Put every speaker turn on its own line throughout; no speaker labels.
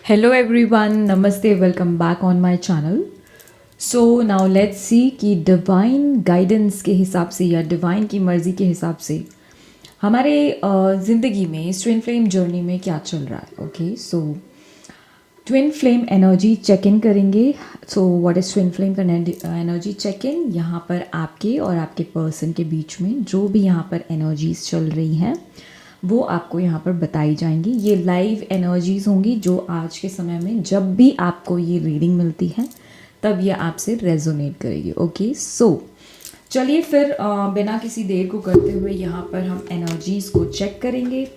Hello everyone, namaste, welcome back on my channel. So now let's see कि divine guidance के हिसाब से या डिवाइन की मर्ज़ी के हिसाब से हमारे ज़िंदगी में इस ट्विन फ्लेम जर्नी में क्या चल रहा है. Okay, so twin flame energy check in करेंगे. So what is twin flame energy check in? यहाँ पर आपके और आपके पर्सन के बीच में जो भी यहाँ पर एनर्जीज चल रही हैं वो आपको यहाँ पर बताई जाएंगी. ये लाइव एनर्जीज़ होंगी जो आज के समय में जब भी आपको ये रीडिंग मिलती है तब ये आपसे रेजोनेट करेगी. ओके, सो चलिए फिर बिना किसी देर को करते हुए यहाँ पर हम एनर्जीज़ को चेक करेंगे.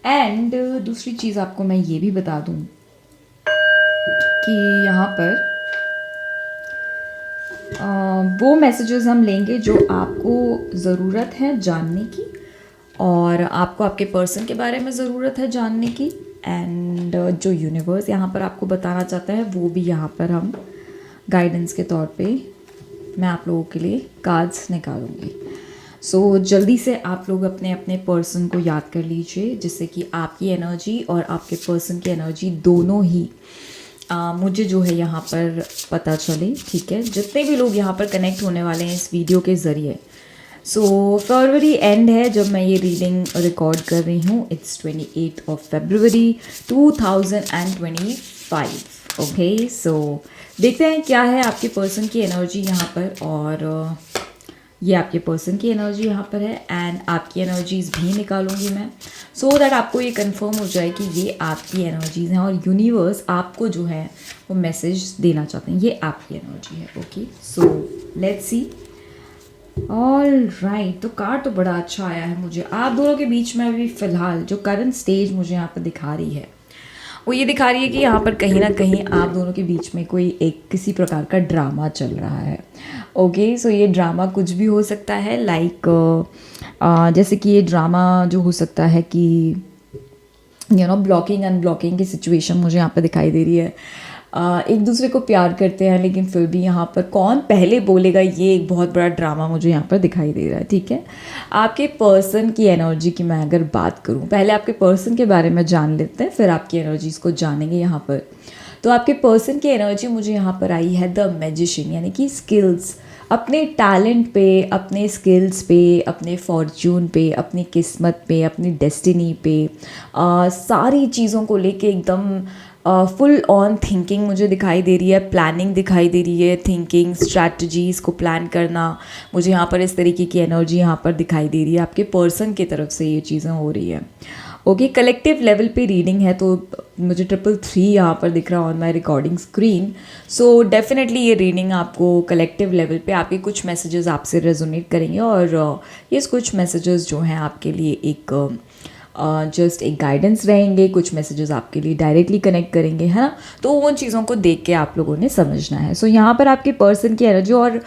एंड दूसरी चीज़ आपको मैं ये भी बता दूँ कि यहाँ पर वो मैसेजेस हम लेंगे जो आपको ज़रूरत है जानने की और आपको आपके पर्सन के बारे में ज़रूरत है जानने की. एंड जो यूनिवर्स यहाँ पर आपको बताना चाहता है वो भी यहाँ पर हम गाइडेंस के तौर पे मैं आप लोगों के लिए कार्ड्स निकालूंगी. सो जल्दी से आप लोग अपने अपने पर्सन को याद कर लीजिए जिससे कि आपकी एनर्जी और आपके पर्सन की एनर्जी दोनों ही मुझे जो है यहाँ पर पता चले. ठीक है, जितने भी लोग यहाँ पर कनेक्ट होने वाले हैं इस वीडियो के ज़रिए. सो फरवरी एंड है जब मैं ये रीडिंग रिकॉर्ड कर रही हूँ. It's 28 of February 2025. ओके, सो देखते हैं क्या है आपके पर्सन की एनर्जी यहाँ पर. और ये आपके पर्सन की एनर्जी यहाँ पर है एंड आपकी एनर्जीज़ भी निकालूंगी मैं सो दैट आपको ये कंफर्म हो जाए कि ये आपकी एनर्जीज़ हैं और यूनिवर्स आपको जो है वो मैसेज देना चाहते हैं. ये आपकी एनर्जी है. Okay, so let's see. All right, तो कार्ड तो बड़ा अच्छा आया है मुझे. आप दोनों के बीच में अभी फ़िलहाल जो करंट स्टेज मुझे यहाँ पर दिखा रही है वो ये दिखा रही है कि यहाँ पर कहीं ना कहीं आप दोनों के बीच में कोई एक किसी प्रकार का ड्रामा चल रहा है. ओके, सो ये ड्रामा कुछ भी हो सकता है. लाइक जैसे कि ये ड्रामा जो हो सकता है कि ब्लॉकिंग अनब्लॉकिंग की सिचुएशन मुझे यहाँ पर दिखाई दे रही है. एक दूसरे को प्यार करते हैं लेकिन फिर भी यहाँ पर कौन पहले बोलेगा ये एक बहुत बड़ा ड्रामा मुझे यहाँ पर दिखाई दे रहा है. ठीक है, आपके पर्सन की एनर्जी की मैं अगर बात करूँ, पहले आपके पर्सन के बारे में जान लेते हैं फिर आपकी एनर्जीज़ को जानेंगे यहाँ पर. तो आपके पर्सन की एनर्जी मुझे यहाँ पर आई है द मैजिशियन, यानी कि स्किल्स. अपने टैलेंट पे, अपने स्किल्स पे, अपने फॉर्च्यून पे, अपनी किस्मत पे, अपनी डेस्टिनी पे सारी चीज़ों को लेके एकदम फुल ऑन थिंकिंग मुझे दिखाई दे रही है. प्लानिंग दिखाई दे रही है. थिंकिंग, स्ट्रैटेजीज़ को प्लान करना मुझे यहाँ पर इस तरीके की एनर्जी यहाँ पर दिखाई दे रही है. आपके पर्सन की तरफ से ये चीज़ें हो रही है. ओके, कलेक्टिव लेवल पे रीडिंग है तो मुझे 333 यहाँ पर दिख रहा है on my recording screen. So definitely ये रीडिंग आपको कलेक्टिव लेवल पे आपके कुछ मैसेजेस आपसे रेजोनेट करेंगे और ये कुछ मैसेजेस जो हैं आपके लिए एक जस्ट एक गाइडेंस रहेंगे. कुछ मैसेजेस आपके लिए डायरेक्टली कनेक्ट करेंगे, है ना. तो उन चीज़ों को देख के आप लोगों ने समझना है. सो यहाँ पर आपके पर्सन की एनर्जी और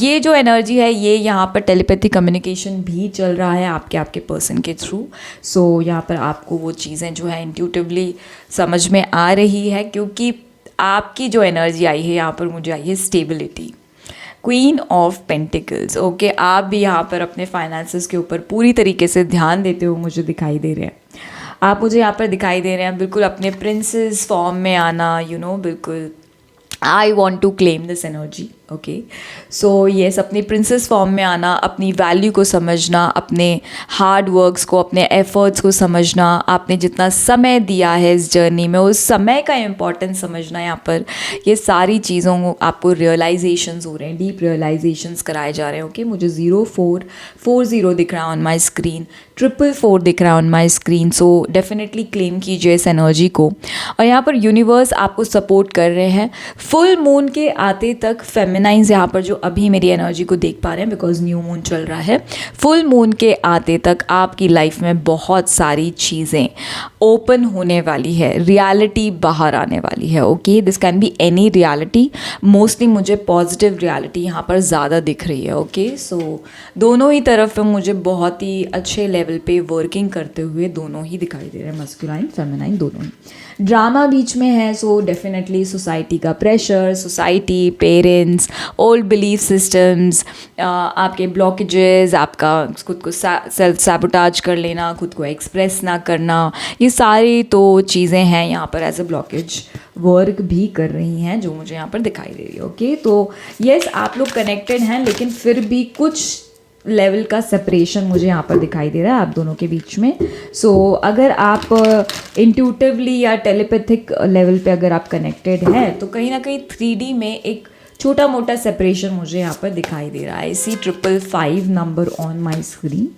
ये जो एनर्जी है ये यहाँ पर टेलीपैथी कम्युनिकेशन भी चल रहा है आपके पर्सन के थ्रू. सो यहाँ पर आपको वो चीज़ें जो है इंट्यूटिवली समझ में आ रही है क्योंकि आपकी जो एनर्जी आई है यहाँ पर मुझे आई है stability, queen of pentacles. Okay, आप भी यहाँ पर अपने फाइनेंसेस के ऊपर पूरी तरीके से ध्यान देते हुए मुझे दिखाई दे रहे हैं. आप मुझे यहाँ पर दिखाई दे रहे हैं बिल्कुल अपने प्रिंसेस फॉर्म में आना. बिल्कुल I want to claim this energy. Okay, so yes, अपनी प्रिंसेस फॉर्म में आना, अपनी वैल्यू को समझना, अपने हार्ड वर्क्स को, अपने एफर्ट्स को समझना, आपने जितना समय दिया है इस जर्नी में उस समय का इम्पोर्टेंस समझना. यहाँ पर ये सारी चीज़ों को आपको रियलाइजेशंस हो रहे हैं, डीप रियलाइजेशंस कराए जा रहे हैं. ओके, मुझे 0440 दिख रहा है ऑन माई स्क्रीन, 444 दिख रहा है on my screen. So definitely claim कीजिए इस एनर्जी को. और यहाँ पर यूनिवर्स आपको सपोर्ट कर रहे हैं. फुल मून के आते तक फेमिनाइंस यहाँ पर जो अभी मेरी एनर्जी को देख पा रहे हैं बिकॉज न्यू मून चल रहा है, फुल मून के आते तक आपकी लाइफ में बहुत सारी चीज़ें ओपन होने वाली है. रियलिटी बाहर आने वाली है. Okay, this can be any reality. Mostly मुझे पॉजिटिव रियलिटी यहाँ पर ज़्यादा दिख रही है. ओके, सो दोनों ही तरफ मुझे बहुत ही अच्छे लेवल पे वर्किंग करते हुए दोनों ही दिखाई दे रहे हैं, मस्कुलाइन फेमिनाइन दोनों ही. ड्रामा बीच में है. सो डेफिनेटली सोसाइटी का pressure, society, parents, things, old belief systems, आपके ब्लॉकेजेस, आपका खुद को सेल्फ सैबोटाज कर लेना, खुद को एक्सप्रेस ना करना, ये सारी तो चीज़ें हैं यहाँ पर एज अ ब्लॉकेज वर्क भी कर रही हैं जो मुझे यहाँ पर दिखाई दे रही है। ओके, तो यस आप लोग कनेक्टेड हैं, लेकिन फिर भी कुछ लेवल का सेपरेशन मुझे यहाँ पर दिखाई दे रहा है आप दोनों के बीच में। सो अगर आप इंट्यूटिवली या टेलीपैथिक लेवल पे अगर आप कनेक्टेड हैं तो कहीं ना कहीं 3D में एक छोटा मोटा सेपरेशन मुझे यहाँ पर दिखाई दे रहा है। आई सी 555 number on my screen.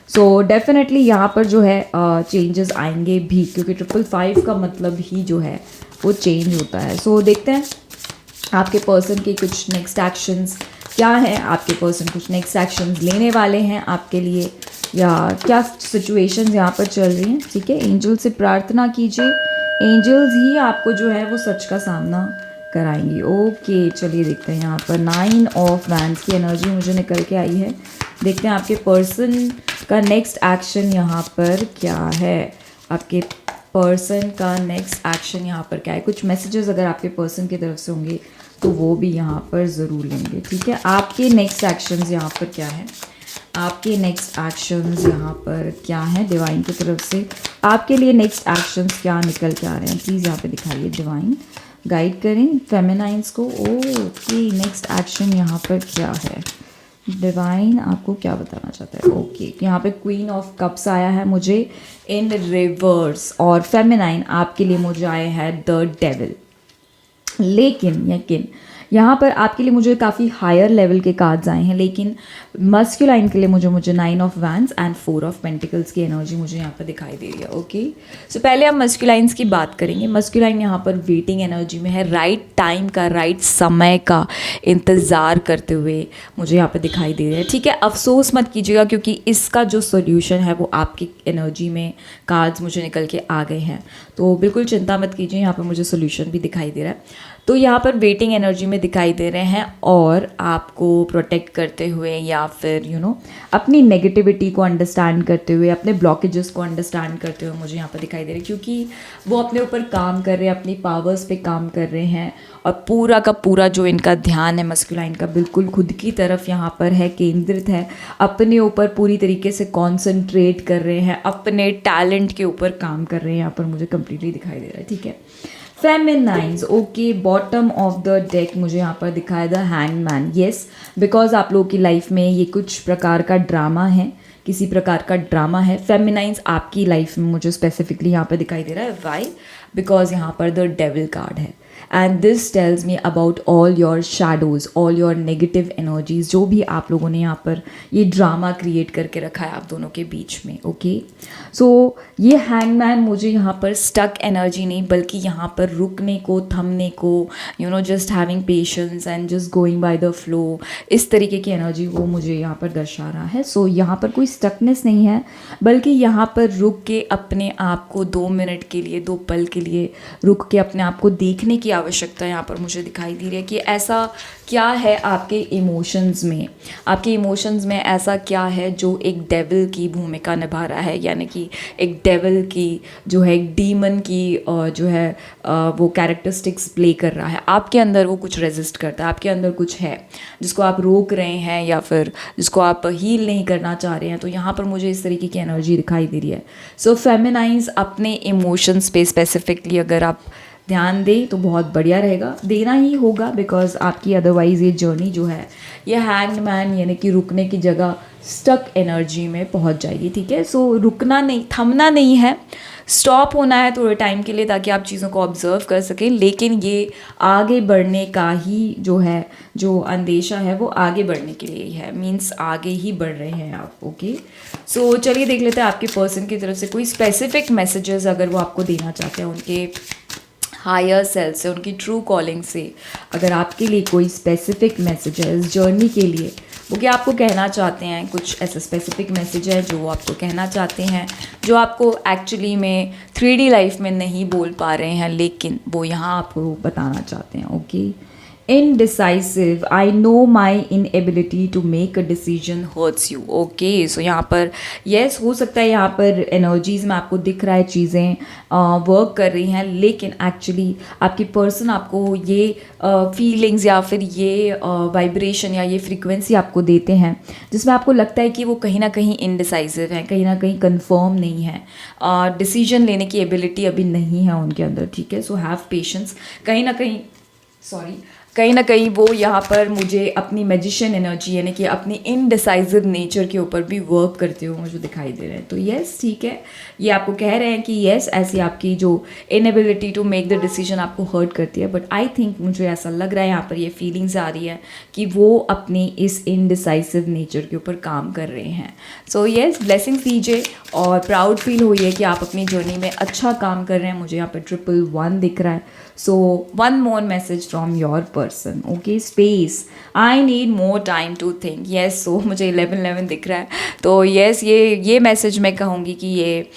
So definitely यहाँ पर जो है चेंजेस आएंगे भी, क्योंकि 555 का मतलब ही जो है वो चेंज होता है। सो देखते हैं आपके पर्सन के कुछ नेक्स्ट एक्शंस क्या है, आपके पर्सन कुछ नेक्स्ट एक्शंस लेने वाले हैं आपके लिए, या क्या सिचुएशंस यहाँ पर चल रही हैं। ठीक है, एंजल से प्रार्थना कीजिए, एंजल्स ही आपको जो है वो सच का सामना कराएंगी। ओके, चलिए देखते हैं यहाँ पर 9 ऑफ वैंड्स की एनर्जी मुझे निकल के आई है। देखते हैं आपके पर्सन का नेक्स्ट एक्शन यहाँ पर क्या है, आपके पर्सन का नेक्स्ट एक्शन यहाँ पर क्या है। कुछ मैसेजेस अगर आपके पर्सन की तरफ से होंगे तो वो भी यहाँ पर ज़रूर लेंगे। ठीक है, आपके नेक्स्ट एक्शंस यहाँ पर क्या है, आपके नेक्स्ट एक्शंस यहाँ पर क्या है डिवाइन की तरफ से, आपके लिए नेक्स्ट एक्शंस क्या निकल के आ रहे हैं, प्लीज़ यहाँ पे दिखाइए डिवाइन, गाइड करें फेमिनाइंस को। ओके, नेक्स्ट एक्शन यहाँ पर क्या है, डिवाइन आपको क्या बताना चाहता है। ओके, यहाँ पे क्वीन ऑफ कप्स आया है मुझे इन रिवर्स, और फेमिनाइन आपके लिए मुझे आए हैं द डेविल। लेकिन यहाँ पर आपके लिए मुझे काफ़ी हायर लेवल के कार्ड्स आए हैं, लेकिन मस्कुलाइन के लिए मुझे 9 of wands and 4 of pentacles की एनर्जी मुझे यहाँ पर दिखाई दे रही है। ओके, सो पहले हम मस्कुलाइंस की बात करेंगे। मस्कुलाइन यहाँ पर वेटिंग एनर्जी में है, राइट टाइम का, राइट समय का इंतज़ार करते हुए मुझे यहाँ पर दिखाई दे रहा है। ठीक है, अफसोस मत कीजिएगा क्योंकि इसका जो सोल्यूशन है वो आपकी एनर्जी में कार्ड्स मुझे निकल के आ गए हैं, तो बिल्कुल चिंता मत कीजिए, यहाँ पर मुझे सोल्यूशन भी दिखाई दे रहा है। तो यहाँ पर वेटिंग एनर्जी में दिखाई दे रहे हैं और आपको प्रोटेक्ट करते हुए या फिर अपनी नेगेटिविटी को अंडरस्टैंड करते हुए, अपने ब्लॉकेजेस को अंडरस्टैंड करते हुए मुझे यहाँ पर दिखाई दे रहे हैं, क्योंकि वो अपने ऊपर काम कर रहे हैं, अपनी पावर्स पे काम कर रहे हैं, और पूरा का पूरा जो इनका ध्यान है मस्कुलाइन का बिल्कुल खुद की तरफ यहाँ पर है, केंद्रित है, अपने ऊपर पूरी तरीके से कॉन्सेंट्रेट कर रहे हैं, अपने टैलेंट के ऊपर काम कर रहे हैं, यहाँ पर मुझे कम्प्लीटली दिखाई दे रहा है। ठीक है, feminines. Okay, bottom of the deck मुझे यहाँ पर दिखाया द हैंगमैन। येस, बिकॉज आप लोगों की लाइफ में ये कुछ प्रकार का ड्रामा है, किसी प्रकार का ड्रामा है। फेमिनाइंस आपकी लाइफ में मुझे स्पेसिफिकली यहाँ पर दिखाई दे रहा है। वाई? बिकॉज यहाँ पर द डेविल कार्ड है, and this tells me about all your shadows, all your negative energies, जो भी आप लोगों ने यहाँ पर ये ड्रामा क्रिएट करके रखा है आप दोनों के बीच में। ओके, सो ये हैंगमैन मुझे यहाँ पर स्टक एनर्जी नहीं, बल्कि यहाँ पर रुकने को, थमने को, just having patience and just going by the flow, इस तरीके की एनर्जी वो मुझे यहाँ पर दर्शा रहा है। सो यहाँ पर कोई स्टकनेस नहीं है, बल्कि यहाँ पर रुक के अपने आप को 2 मिनट के लिए, 2 पल के लिए रुक के अपने आप को देखने की आवश्यकता यहाँ पर मुझे दिखाई दे रही है कि ऐसा क्या है आपके इमोशंस में, आपके इमोशंस में ऐसा क्या है जो एक डेविल की भूमिका निभा रहा है, यानी कि एक डेविल की जो है, एक डीमन की जो है वो कैरेक्टरिस्टिक्स प्ले कर रहा है आपके अंदर। वो कुछ रेजिस्ट करता है, आपके अंदर कुछ है जिसको आप रोक रहे हैं या फिर जिसको आप हील नहीं करना चाह रहे हैं। तो यहाँ पर मुझे इस तरीके की एनर्जी दिखाई दे रही है। सो फेमिनाइंस अपने इमोशंस पे स्पेसिफिकली अगर आप ध्यान दें तो बहुत बढ़िया रहेगा, देना ही होगा, बिकॉज आपकी अदरवाइज़ ये जर्नी जो है ये हैंग्ड मैन यानी कि रुकने की जगह स्टक एनर्जी में पहुंच जाएगी। ठीक है, सो रुकना नहीं, थमना नहीं है, स्टॉप होना है थोड़े टाइम के लिए ताकि आप चीज़ों को ऑब्जर्व कर सकें, लेकिन ये आगे बढ़ने का ही जो है, जो अंदेशा है वो आगे बढ़ने के लिए ही है, मीन्स आगे ही बढ़ रहे हैं आप। ओके, सो चलिए देख लेते हैं आपके पर्सन की तरफ से कोई स्पेसिफिक मैसेजेस अगर वो आपको देना चाहते हैं उनके हायर सेल्फ से, उनकी ट्रू कॉलिंग से, अगर आपके लिए कोई स्पेसिफिक मैसेज है इस जर्नी के लिए, वो क्या आपको कहना चाहते हैं, कुछ ऐसा स्पेसिफिक मैसेज है जो आपको कहना चाहते हैं, जो आपको एक्चुअली में 3D लाइफ में नहीं बोल पा रहे हैं, लेकिन वो यहाँ आपको बताना चाहते हैं। Okay, indecisive, I know my inability to make a decision hurts you. Okay, so यहाँ पर यस हो सकता है यहाँ पर एनर्जीज में आपको दिख रहा है चीज़ें वर्क कर रही हैं, लेकिन एक्चुअली आपकी पर्सन आपको ये फीलिंग्स या फिर ये वाइब्रेशन या ये फ्रीक्वेंसी आपको देते हैं जिसमें आपको लगता है कि वो कहीं ना कहीं इनडिसाइसिव है, कहीं ना कहीं कंफर्म नहीं है, डिसीजन लेने की एबिलिटी अभी नहीं है उनके अंदर, ठीक है. So have patience. कहीं ना कहीं कहीं ना कहीं वो यहाँ पर मुझे अपनी मैजिशियन एनर्जी यानी कि अपनी इनडिसाइसिव नेचर के ऊपर भी वर्क करते हुए मुझे दिखाई दे रहे हैं. तो यस ठीक है, ये आपको कह रहे हैं कि यस ऐसी आपकी जो inability to make the decision आपको हर्ट करती है, बट आई थिंक मुझे ऐसा लग रहा है यहाँ पर ये फीलिंग्स आ रही है कि वो अपनी इस इनडिसाइसिव नेचर के ऊपर काम कर रहे हैं. सो यस ब्लेसिंग्स दीजिए और प्राउड फील हुई है कि आप अपनी जर्नी में अच्छा काम कर रहे हैं. मुझे यहाँ पर 111 दिख रहा है. So one more message from your person. Okay, space, I need more time to think. Yes, so मुझे 1111 दिख रहा है. तो यस ये मैसेज मैं कहूँगी कि ये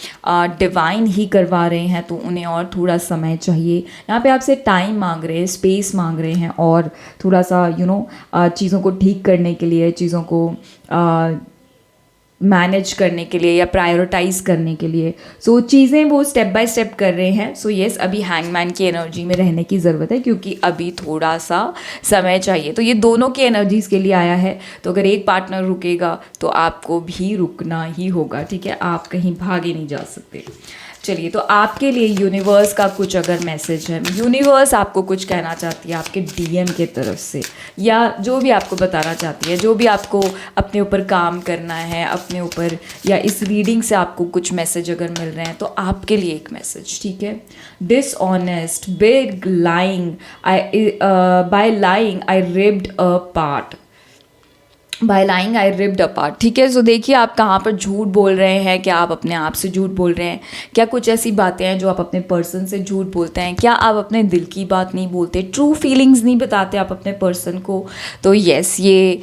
डिवाइन ही करवा रहे हैं, तो उन्हें और थोड़ा समय चाहिए. यहाँ पे आपसे टाइम मांग रहे हैं, स्पेस मांग रहे हैं और थोड़ा सा चीज़ों को ठीक करने के लिए, चीज़ों को मैनेज करने के लिए या प्रायोरिटाइज करने के लिए. सो चीज़ें वो स्टेप बाय स्टेप कर रहे हैं. सो यस अभी हैंगमैन की एनर्जी में रहने की ज़रूरत है क्योंकि अभी थोड़ा सा समय चाहिए. तो ये दोनों की एनर्जीज़ के लिए आया है. तो अगर एक पार्टनर रुकेगा तो आपको भी रुकना ही होगा, ठीक है. आप कहीं भागे नहीं जा सकते. चलिए, तो आपके लिए यूनिवर्स का कुछ अगर मैसेज है, यूनिवर्स आपको कुछ कहना चाहती है आपके डीएम के तरफ से, या जो भी आपको बताना चाहती है, जो भी आपको अपने ऊपर काम करना है अपने ऊपर, या इस रीडिंग से आपको कुछ मैसेज अगर मिल रहे हैं तो आपके लिए एक मैसेज, ठीक है. Dishonest, big lying, bye lying I ripped a part. Bye lying I ripped apart, ठीक है. सो देखिए आप कहाँ पर झूठ बोल रहे हैं. क्या आप अपने आप से झूठ बोल रहे हैं? क्या कुछ ऐसी बातें हैं जो आप अपने पर्सन से झूठ बोलते हैं? क्या आप अपने दिल की बात नहीं बोलते, ट्रू फीलिंग्स नहीं बताते आप अपने पर्सन को? तो यस ये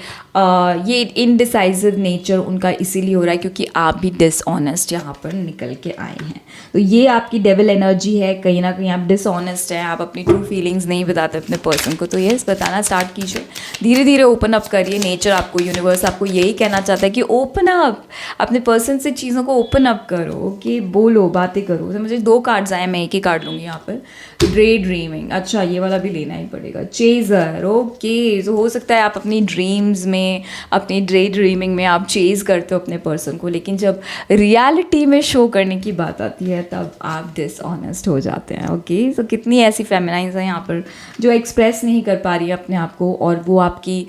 इनडिसाइसिव नेचर उनका इसीलिए हो रहा है क्योंकि आप भी डिसऑनेस्ट यहाँ पर निकल के आए हैं. तो ये आपकी डेविल एनर्जी है. कहीं ना कहीं आप डिसऑनेस्ट हैं, आप अपनी ट्रू फीलिंग्स नहीं बताते अपने पर्सन को. तो यस बताना स्टार्ट कीजिए, धीरे धीरे ओपन अप करिए. नेचर आपको, यूनिवर्स आपको यही कहना चाहता है कि ओपन अप, अपने पर्सन से चीज़ों को ओपन अप करो. ओके, बोलो, बातें करो. तो मुझे 2 कार्ड्स आए, मैं एक ही कार्ड लूँगी यहाँ पर. डे ड्रीमिंग, अच्छा ये वाला भी लेना ही पड़ेगा. Chaser, okay. तो हो सकता है आप अपनी ड्रीम्स में, अपनी डे ड्रीमिंग में आप चेज करते हो अपने पर्सन को, लेकिन जब रियलिटी में शो करने की बात आती है तब आप डिसऑनेस्ट हो जाते हैं. ओके, तो कितनी ऐसी फेमिनाइंस हैं यहाँ पर जो एक्सप्रेस नहीं कर पा रही है अपने आप को, और वो आपकी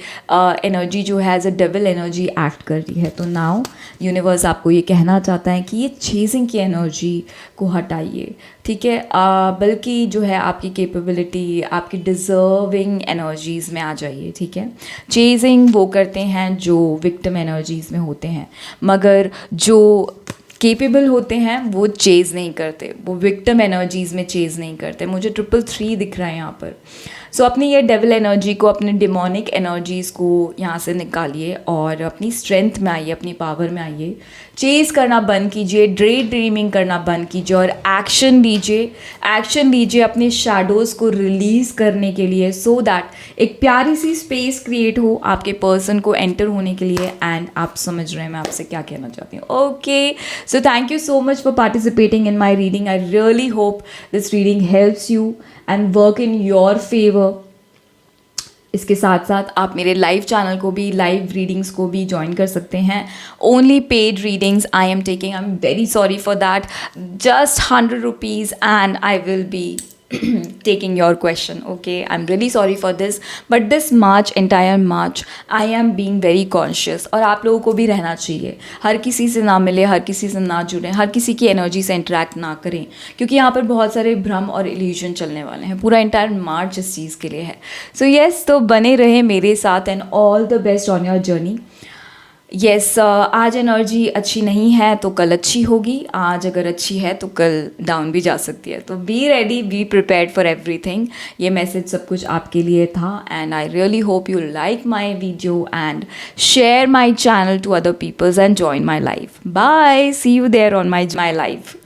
एनर्जी जो है as a devil energy act कर रही है. तो नाउ यूनिवर्स आपको ये कहना चाहता है कि ये चेजिंग की एनर्जी को हटाइए, ठीक है. बल्कि जो है आपकी कैपेबिलिटी, आपकी डिज़र्विंग एनर्जीज़ में आ जाइए, ठीक है. चेजिंग वो करते हैं जो विक्टिम एनर्जीज़ में होते हैं, मगर जो केपेबल होते हैं वो चेज़ नहीं करते, वो विक्टिम एनर्जीज़ में चेज़ नहीं करते. मुझे 333 दिख रहा है यहाँ पर. सो अपनी ये डेविल एनर्जी को, अपने डिमोनिक एनर्जीज़ को यहाँ से निकालिए और अपनी स्ट्रेंथ में आइए, अपनी पावर में आइए. चेज़ करना बंद कीजिए, ड्रे ड्रीमिंग करना बंद कीजिए और एक्शन लीजिए अपने शैडोज़ को रिलीज़ करने के लिए, सो दैट एक प्यारी सी स्पेस क्रिएट हो आपके पर्सन को एंटर होने के लिए. एंड आप समझ रहे हैं मैं आपसे क्या कहना चाहती हूँ. Okay, so thank you so much for participating in my reading. I really hope this reading helps you and work in your favour. इसके साथ साथ आप मेरे लाइव चैनल को भी, लाइव रीडिंग्स को भी ज्वाइन कर सकते हैं. Only paid readings I am taking. I am very sorry for that. Just 100 rupees and I will be taking your question. Okay, I'm really sorry for this, but this March, entire March, I am being very conscious. और आप लोगों को भी रहना चाहिए. हर किसी से ना मिले, हर किसी से ना जुड़ें, हर किसी की एनर्जी से इंटरेक्ट ना करें, क्योंकि यहाँ पर बहुत सारे भ्रम और इल्यूजन चलने वाले हैं. पूरा इंटायर मार्च इस चीज़ के लिए है. सो यस, तो बने रहे मेरे साथ and all the best on your journey. Yes, आज एनर्जी अच्छी नहीं है तो कल अच्छी होगी. आज अगर अच्छी है तो कल डाउन भी जा सकती है. तो be ready, be prepared for everything. ये मैसेज सब कुछ आपके लिए था. And I really hope you like my video and share my channel to other peoples and join my life. Bye, see you there on my life.